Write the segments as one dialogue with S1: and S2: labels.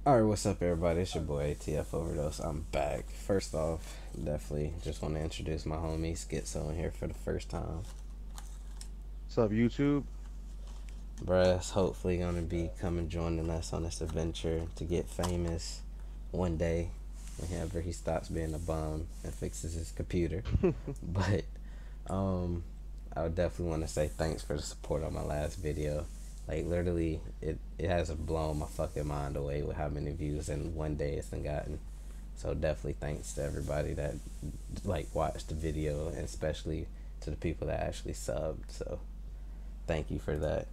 S1: Alright, what's up, everybody? It's your boy ATF OverDose. I'm back. First off, definitely just want to introduce my homie Schizo in here for the first time.
S2: What's up, YouTube?
S1: Bruh's hopefully gonna be coming joining us on this adventure to get famous one day whenever he stops being a bum and fixes his computer. But um, I would definitely want to say thanks for the support on my last video. Like literally, it has blown my fucking mind away with how many views in one day it's been gotten. So definitely thanks to everybody that like watched the video, and especially to the people that actually subbed. So thank you for that.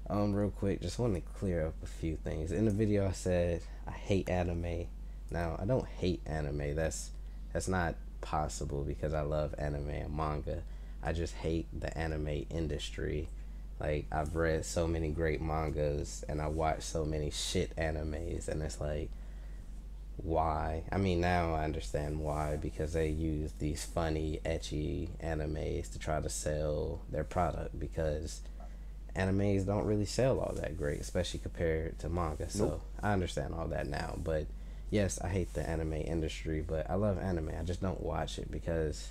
S1: Real quick, just want to clear up a few things. In the video, I said I hate anime. Now I don't hate anime. That's not possible because I love anime and manga. I just hate the anime industry. Like I've read so many great mangas and I watched so many shit animes, and it's like, why? I mean, now I understand why, because they use these funny, etchy animes to try to sell their product, because animes don't really sell all that great, especially compared to manga.
S2: Nope.
S1: So I understand all that now. But yes, I hate the anime industry, but I love anime. I just don't watch it because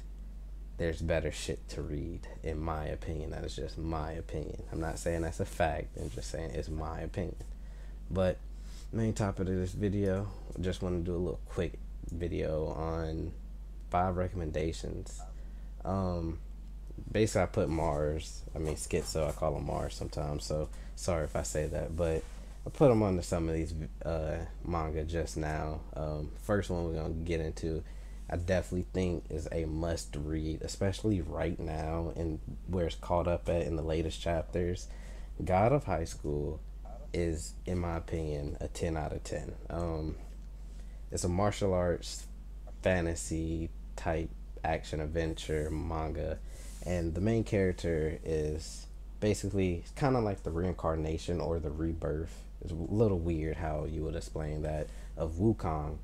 S1: there's better shit to read, in my opinion. That is just my opinion. I'm not saying that's a fact, I'm just saying it's my opinion. But main topic of this video, I just want to do a little quick video on 5 recommendations. Um, Basically, I put Mars. I mean Schizo. I call him Mars sometimes. So sorry if I say that, but I put him onto some of these manga just now. First one we're gonna get into, I definitely think is a must read, especially right now and where it's caught up at in the latest chapters. God of High School is, in my opinion, a 10 out of 10. It's a martial arts fantasy type action adventure manga, and the main character is basically kind of like the reincarnation or the rebirth. It's a little weird how you would explain that, of Wukong,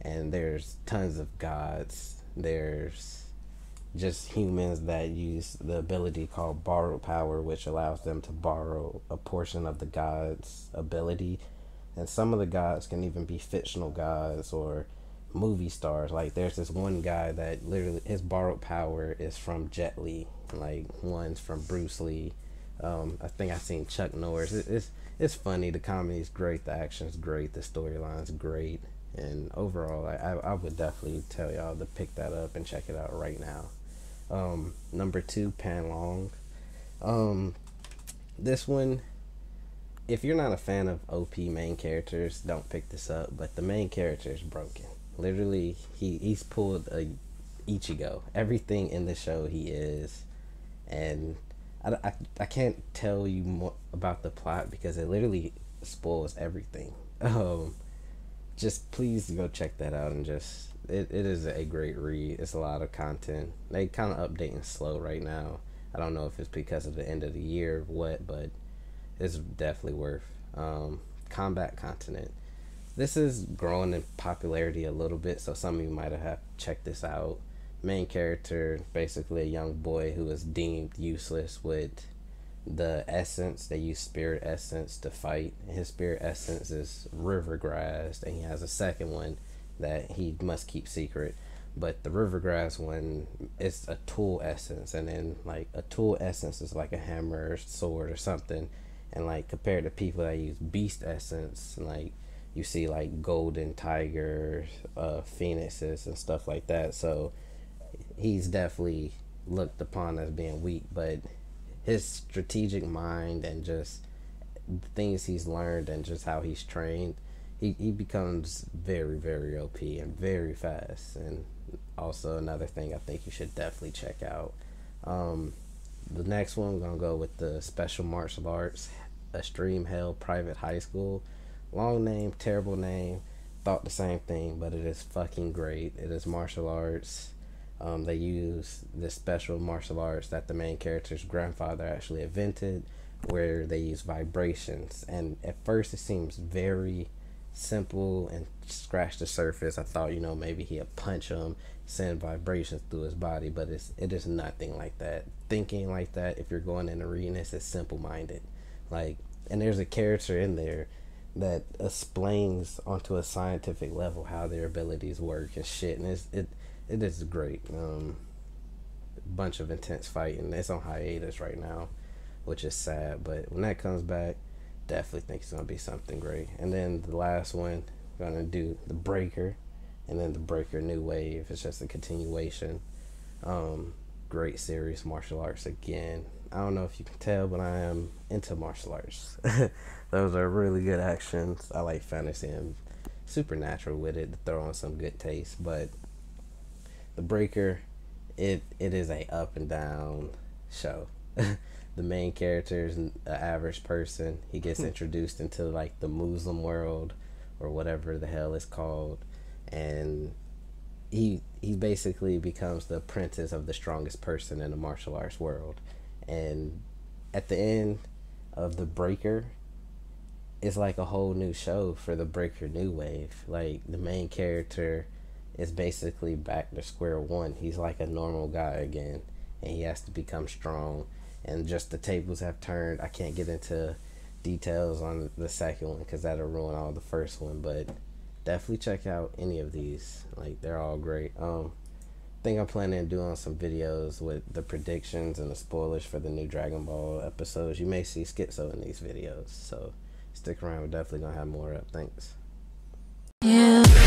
S1: and there's tons of gods. There's just humans that use the ability called borrowed power, which allows them to borrow a portion of the god's ability. And some of the gods can even be fictional gods or movie stars. Like there's this one guy that literally his borrowed power is from Jet Li, like one's from Bruce Lee. I think I've seen Chuck Norris. It's funny. The comedy's great. The action's great. The storyline's great. And overall, I would definitely tell y'all to pick that up and check it out right now. Number two, Pan Long. Um, this one, if you're not a fan of OP main characters, don't pick this up. But the main character is broken. Literally, he's pulled a Ichigo. Everything in the show he is, and I can't tell you more about the plot because it literally spoils everything. Just please go check that out, and just it is a great read. It's a lot of content. They kind of updating slow right now. I don't know if it's because of the end of the year or what, but it's definitely worth. Combat Continent. This is growing in popularity a little bit, so some of you might have checked this out. Main character, basically a young boy who is deemed useless with the essence. They use spirit essence to fight. His spirit essence is river grass, and he has a second one that he must keep secret. But the river grass one is a tool essence, and then like a tool essence is like a hammer, or sword, or something. And like compared to people that use beast essence, like you see like golden tigers, phoenixes, and stuff like that. So he's definitely looked upon as being weak, but his strategic mind and just things he's learned and just how he's trained, he becomes very, very OP and very fast. And also another thing I think you should definitely check out. Um, the next one, we're gonna go with the special martial arts, Extreme Hell Private High School. Long name, terrible name. Thought the same thing, but it is fucking great. It is martial arts. They use this special martial arts that the main character's grandfather actually invented, where they use vibrations. And at first, it seems very simple and scratch the surface. I thought, maybe he'd punch him, send vibrations through his body, but it is nothing like that. Thinking like that, if you're going in arenas, is simple minded. Like, and there's a character in there that explains onto a scientific level how their abilities work and shit, and it is great. Bunch of intense fighting. It's on hiatus right now, which is sad. But when that comes back, definitely think it's gonna be something great. And then the last one, gonna do the Breaker, and then the Breaker New Wave. It's just a continuation. Great series, martial arts again. I don't know if you can tell, but I am into martial arts. Those are really good actions. I like fantasy and supernatural with it to throw on some good taste. But the Breaker, it is a up and down show. The main character is an average person. He gets introduced into like the Muslim world or whatever the hell it's called, and he basically becomes the apprentice of the strongest person in the martial arts world. And at the end of the Breaker, it's like a whole new show for the Breaker New Wave. Like the main character is basically back to square one. He's like a normal guy again, and he has to become strong. And just the tables have turned. I can't get into details on the second one because that'll ruin all the first one. But definitely check out any of these. Like they're all great. Think I'm planning on doing some videos with the predictions and the spoilers for the new Dragon Ball episodes. You may see Schizo in these videos, so stick around. We're definitely gonna have more up. Thanks.
S3: Yeah.